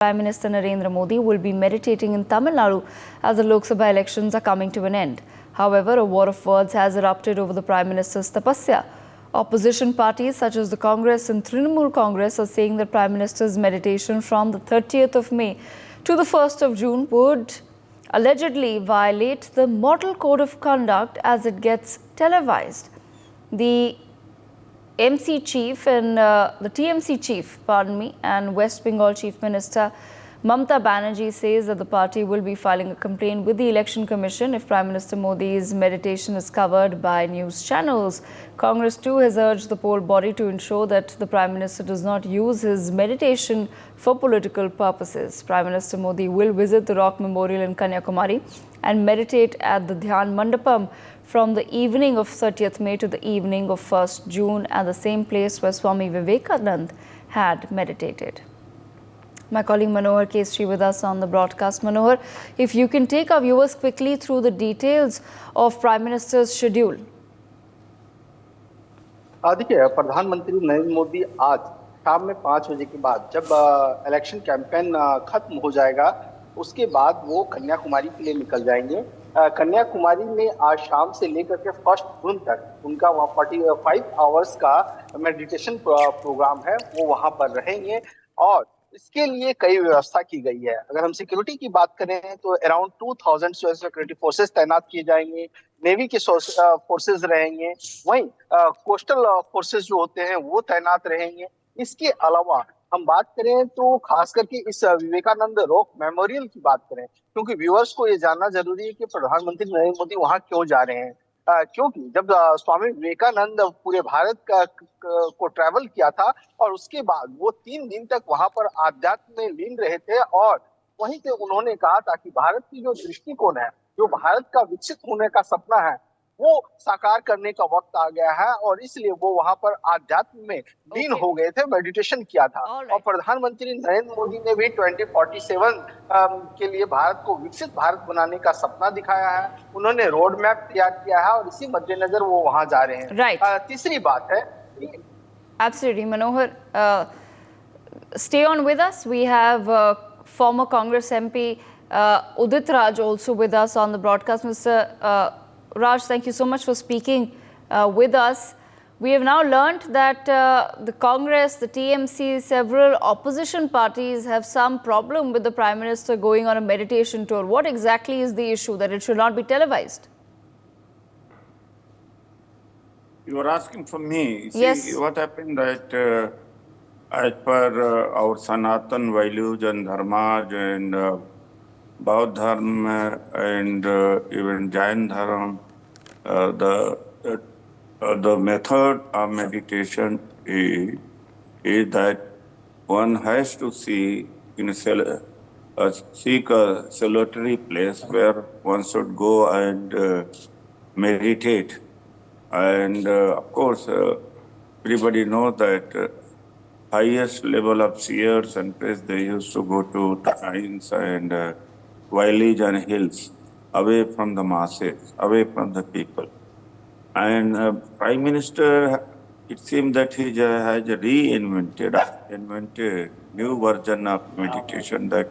Prime Minister Narendra Modi will be meditating in Tamil Nadu as the Lok Sabha elections are coming to an end. However, a war of words has erupted over the Prime Minister's tapasya. Opposition parties such as the Congress and Trinamool Congress are saying that Prime Minister's meditation from the 30th of May to the 1st of June would allegedly violate the Model Code of Conduct as it gets televised. The MC chief and the TMC chief, and West Bengal Chief Minister Mamata Banerjee says that the party will be filing a complaint with the Election Commission if Prime Minister Modi's meditation is covered by news channels. Congress too has urged the poll body to ensure that the Prime Minister does not use his meditation for political purposes. Prime Minister Modi will visit the Rock Memorial in Kanyakumari and meditate at the Dhyan Mandapam from the evening of 30th May to the evening of 1st June at the same place where Swami Vivekanand had meditated. My colleague Manohar Kestri with us on the broadcast. Manohar, if you can take our viewers quickly through the details of Prime Minister's schedule. देखिए, प्रधानमंत्री नरेंद्र मोदी आज शाम में 5 बजे के बाद जब election campaign खत्म हो जाएगा, उसके बाद वो कन्याकुमारी के लिए निकल जाएंगे। कन्याकुमारी में आज शाम से लेकर के 1 जून तक उनका वहाँ 45 आवर्स का मेडिटेशन प्रोग्राम है, वो वहाँ पर रहेंगे और इसके लिए कई व्यवस्था की गई है। अगर हम सिक्योरिटी की बात करें तो अराउंड 2000 सिक्योरिटी फोर्सेस तैनात किए जाएंगे, नेवी के फोर्सेस रहेंगे, वहीं कोस्टल फोर्सेस जो होते हैं वो तैनात रहेंगे। इसके अलावा हम बात करें तो खास करके इस विवेकानंद रॉक मेमोरियल की बात करें, क्योंकि व्यूअर्स को ये जानना जरूरी है कि प्रधानमंत्री नरेंद्र मोदी वहां क्यों जा रहे हैं। क्योंकि जब स्वामी विवेकानंद पूरे भारत को ट्रैवल किया था और उसके बाद वो 3 दिन तक वहां पर आध्यात्म में लीन रहे थे और वहीं पे उन्होंने कहा था कि भारत की जो दृष्टिकोण है, जो भारत का विकसित होने का सपना है, वो साकार करने का वक्त आ गया है और इसलिए वो वहां पर आध्यात्म में लीन हो गए थे, मेडिटेशन किया था। और प्रधानमंत्री नरेंद्र मोदी ने भी 2047 के लिए भारत को विकसित भारत बनाने का सपना दिखाया है। उन्होंने रोड मैप तैयार किया है और इसी मद्देनजर वो वहां जा रहे हैं। तीसरी बात है, Absolutely, Manohar. Stay on with us. We have former Congress MP Udit Raj also with us on the broadcast. Mr. Raj, thank you so much for speaking with us. We have now learnt that the Congress, the TMC, several opposition parties have some problem with the Prime Minister going on a meditation tour. What exactly is the issue that it should not be televised? You are asking for me. Yes. See, what happened that as per our Sanatan values and dharmas and Bauddha dharma and even Jain dharma, the method of meditation is that one has to seek a solitary place where one should go and meditate. And of course, everybody knows that highest level of seers and priests, they used to go to shrines and valleys and hills, away from the masses, away from the people. And Prime Minister, it seems that he has invented new version of meditation that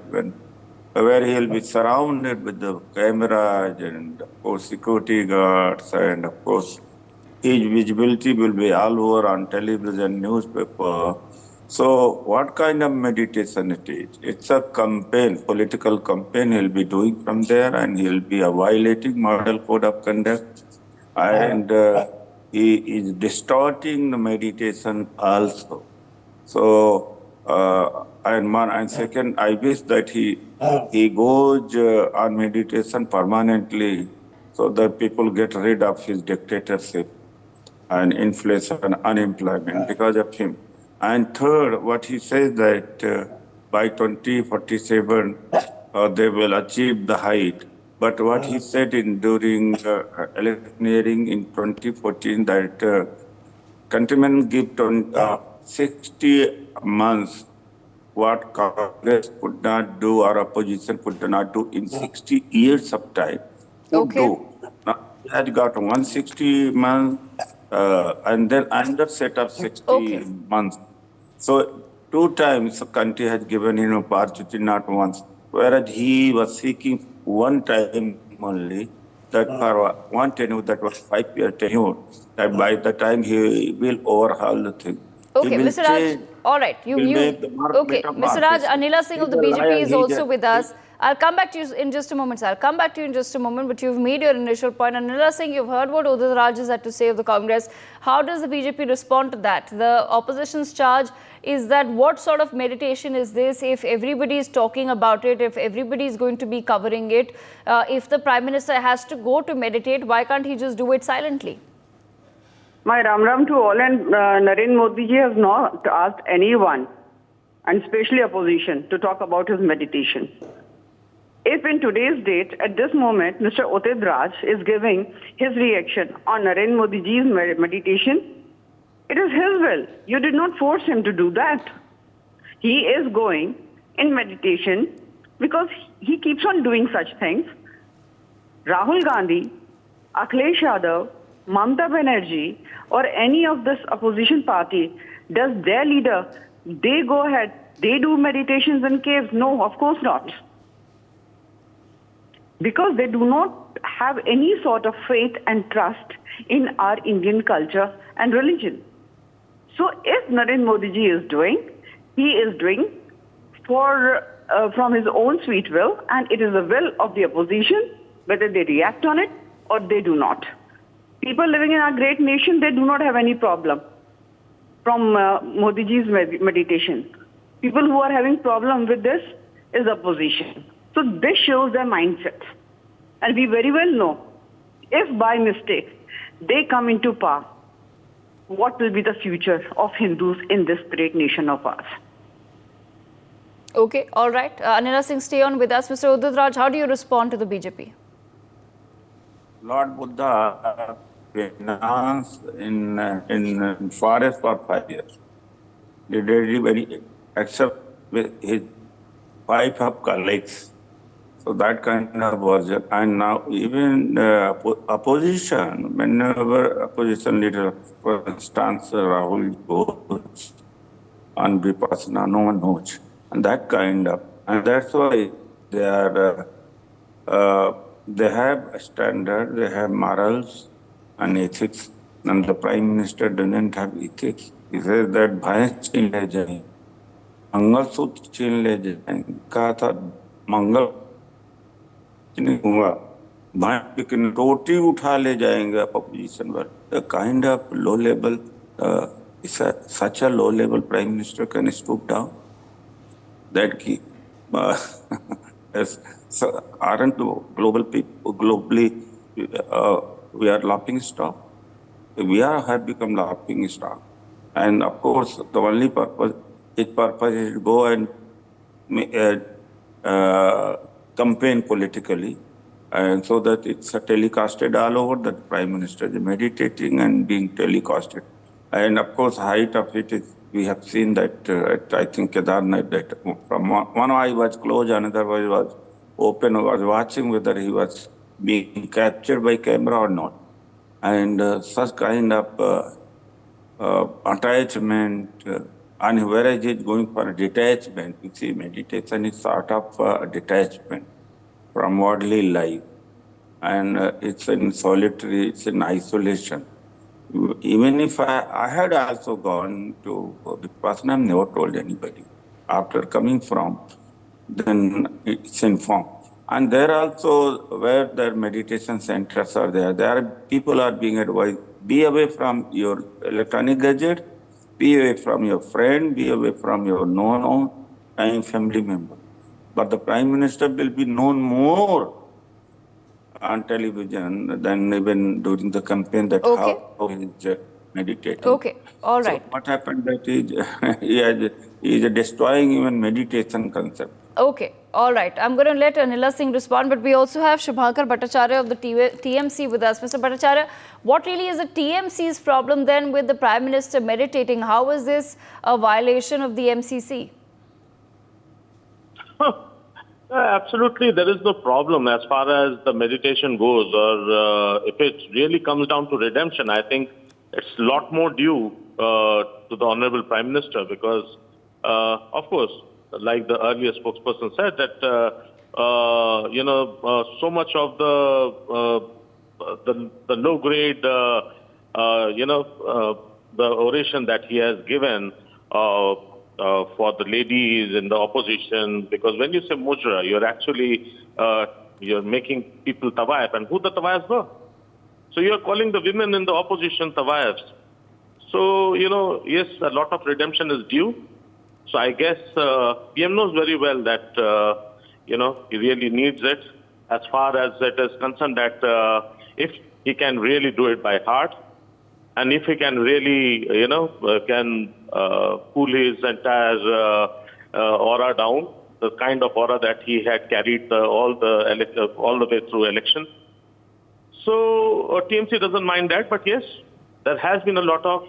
where he will be surrounded with the cameras and of course security guards and of course his visibility will be all over on television, newspaper. So what kind of meditation it is? It's a campaign, political campaign he'll be doing from there, and he'll be violating model code of conduct. And he is distorting the meditation also. So, and second, I wish that he goes on meditation permanently so that people get rid of his dictatorship and inflation and unemployment because of him. And third, what he says that by 2047, they will achieve the height. But what he said during electioneering in 2014 that countrymen give 60 months what Congress could not do or opposition could not do in 60 years of time. Okay. Now, he had got 160 months and then another set of 60 months. So 2 times the country has given him opportunity, not once. Whereas he was seeking one time only, that for one tenure, that was 5-year tenure, that by the time he will overhaul the thing. Okay, He will Mr. Raj, change, all right. will make the Okay, Mr. Raj, metamorphosis. Anila Singh of the He's a BJP liar, is also with us. I'll come back to you in just a moment, sir. I'll come back to you in just a moment, but you've made your initial point. Anila Singh, you've heard what Udit Raj has had to say of the Congress. How does the BJP respond to that? The opposition's charge is that what sort of meditation is this if everybody is talking about it, if everybody is going to be covering it, if the Prime Minister has to go to meditate, why can't he just do it silently? My Ram Ram to all, and Narendra Modi ji has not asked anyone, and especially opposition, to talk about his meditation. If in today's date, at this moment, Mr. Udit Raj is giving his reaction on Narendra Modi ji's meditation, it is his will. You did not force him to do that. He is going in meditation because he keeps on doing such things. Rahul Gandhi, Akhilesh Yadav, Mamata Banerjee, or any of this opposition party, does their leader, they go ahead, they do meditations in caves? No, of course not. Because they do not have any sort of faith and trust in our Indian culture and religion. So if Narendra Modi ji is doing, he is doing from his own sweet will, and it is the will of the opposition, whether they react on it or they do not. People living in our great nation, they do not have any problem from Modi ji's meditation. People who are having problem with this is opposition. So this shows their mindset. And we very well know, if by mistake they come into power, what will be the future of Hindus in this great nation of ours? Okay, all right. Anila Singh, stay on with us. Mr. Udit Raj, how do you respond to the BJP? Lord Buddha financed in forest for 5 years. They did very, except with his 5 of colleagues. So that kind of was it. And now even opposition, whenever opposition leader, for instance, Rahul goes on Vipassana, no one knows. And that kind of, and that's why they are, they have a standard, they have morals and ethics, and the Prime Minister doesn't have ethics. He says that bhais छीन ले जाएं, मंगलसूत्र छीन ले जाएं, कहा था मंगल नहीं हुआ, भाई की रोटी उठा ले जाएंगे opposition पर. The kind of low level, such a low level Prime Minister can stoop down. That key, aren't global people globally? We are laughing stock. We have become laughing stock, and of course the only purpose, his purpose is to go and campaign politically, and so that it's telecasted all over that Prime Minister is meditating and being telecasted. And of course, height of it is, we have seen that I think Kedarnath, that from one eye was closed, another eye was open, was watching whether he was being captured by camera or not. And such kind of attachment, and whereas he is going for detachment, you see, meditation is sort of detachment from worldly life. And it's in solitary, it's in isolation. Even if I had also gone to Vipassana, I've never told anybody. After coming from, then it's informed. And there also, where their meditation centers are there people are being advised, be away from your electronic gadget, be away from your friend, be away from your known and family member. But the Prime Minister will be known more on television than even during the campaign, that how he is meditating. Okay, all right. So what happened that he is destroying even meditation concept. Okay, all right. I'm going to let Anila Singh respond, but we also have Shubhankar Bhattacharya of the TMC with us. Mr. Bhattacharya, what really is the TMC's problem then with the Prime Minister meditating? How is this a violation of the MCC? Absolutely, there is no problem as far as the meditation goes, or if it really comes down to redemption. I think it's a lot more due to the Honorable Prime Minister, because Of course, like the earlier spokesperson said, that so much of the low grade, the oration that he has given for the ladies in the opposition, because when you say mujra, you're actually you're making people tawaf, and who the tawafs were? So you're calling the women in the opposition tawafs. So, yes, a lot of redemption is due. So I guess PM knows very well that, he really needs it, as far as it is concerned, that if he can really do it by heart, and if he can really, can cool his entire aura down, the kind of aura that he had carried all the way through election. So TMC doesn't mind that, but yes, there has been a lot of,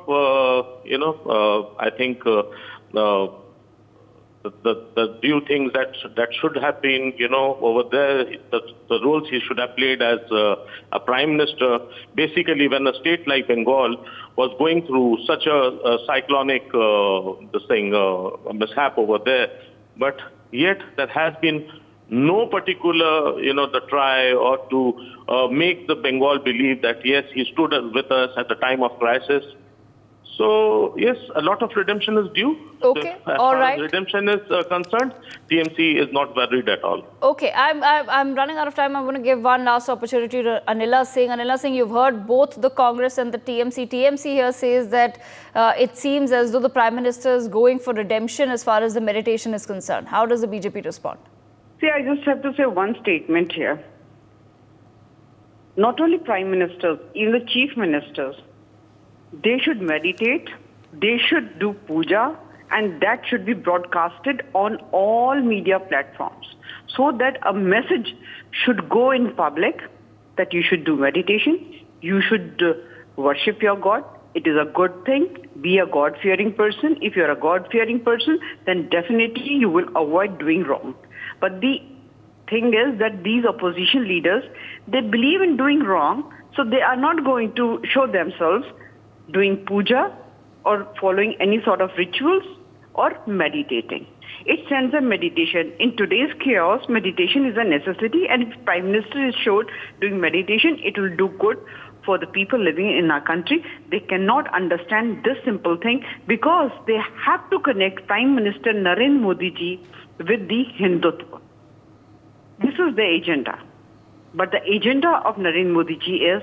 I think, the due things that should have been, over there, the roles he should have played as a prime minister. Basically, when a state like Bengal was going through such a cyclonic mishap over there, but yet there has been no particular, the try or to make the Bengal believe that, yes, he stood with us at the time of crisis. So, yes, a lot of redemption is due. Okay, As all far right. as redemption is concerned, TMC is not worried at all. Okay, I'm running out of time. I'm going to give one last opportunity to Anila Singh. Anila Singh, you've heard both the Congress and the TMC. TMC here says that it seems as though the Prime Minister is going for redemption as far as the meditation is concerned. How does the BJP respond? See, I just have to say one statement here. Not only Prime Ministers, even the Chief Ministers, they should meditate, they should do puja, and that should be broadcasted on all media platforms, so that a message should go in public that you should do meditation, you should worship your God. It is a good thing. Be a God-fearing person. If you're a God-fearing person, then definitely you will avoid doing wrong. But the thing is that these opposition leaders, they believe in doing wrong, so they are not going to show themselves doing puja or following any sort of rituals or meditating. It sends a meditation. In today's chaos, meditation is a necessity, and if Prime Minister is showed doing meditation, it will do good for the people living in our country. They cannot understand this simple thing because they have to connect Prime Minister Narendra Modi ji with the Hindutva. This is the agenda. But the agenda of Narendra Modi ji is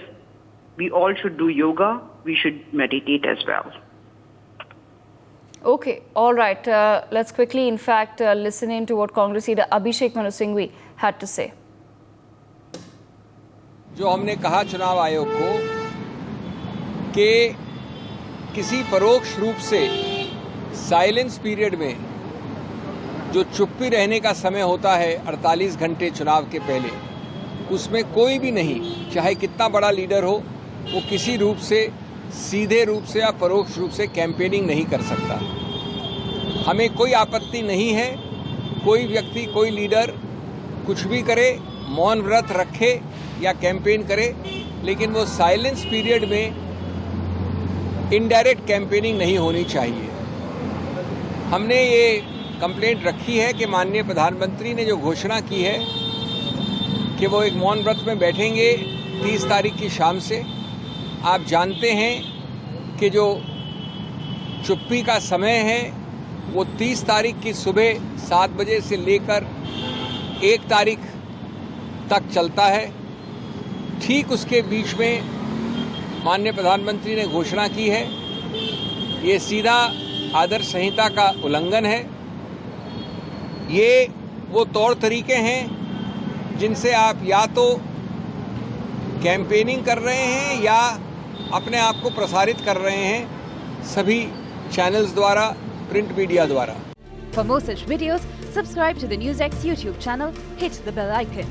we all should do yoga, we should meditate as well. Okay, all right. Let's quickly, in fact, listen in to what Congress leader Abhishek Manu Singhvi had to say. जो हमने कहा चुनाव आयोग को कि किसी परोक्ष रूप से साइलेंस पीरियड में जो चुप्पी रहने का समय होता है 48 घंटे चुनाव के पहले, उसमें कोई भी नहीं, चाहे कितना बड़ा लीडर हो, वो किसी रूप से, सीधे रूप से या परोक्ष रूप से कैंपेनिंग नहीं कर सकता। हमें कोई आपत्ति नहीं है, कोई व्यक्ति, कोई लीडर कुछ भी करे, मौन व्रत रखे या कैंपेन करे, लेकिन वो साइलेंस पीरियड में इनडायरेक्ट कैंपेनिंग नहीं होनी चाहिए। हमने ये कंप्लेंट रखी है कि माननीय प्रधानमंत्री ने जो घोषणा की है कि वो एक मौन व्रत में बैठेंगे 30 तारीख की शाम से। आप जानते हैं कि जो चुप्पी का समय है वो 30 तारीख की सुबह 7 बजे से लेकर 1 तारीख तक चलता है। ठीक उसके बीच में माननीय प्रधानमंत्री ने घोषणा की है, ये सीधा आदर्श संहिता का उल्लंघन है। ये वो तौर तरीके हैं जिनसे आप या तो कैंपेनिंग कर रहे हैं या अपने आप को प्रसारित कर रहे हैं सभी चैनल्स द्वारा, प्रिंट मीडिया द्वारा। For more such videos, subscribe to the NewsX YouTube channel, hit the bell icon.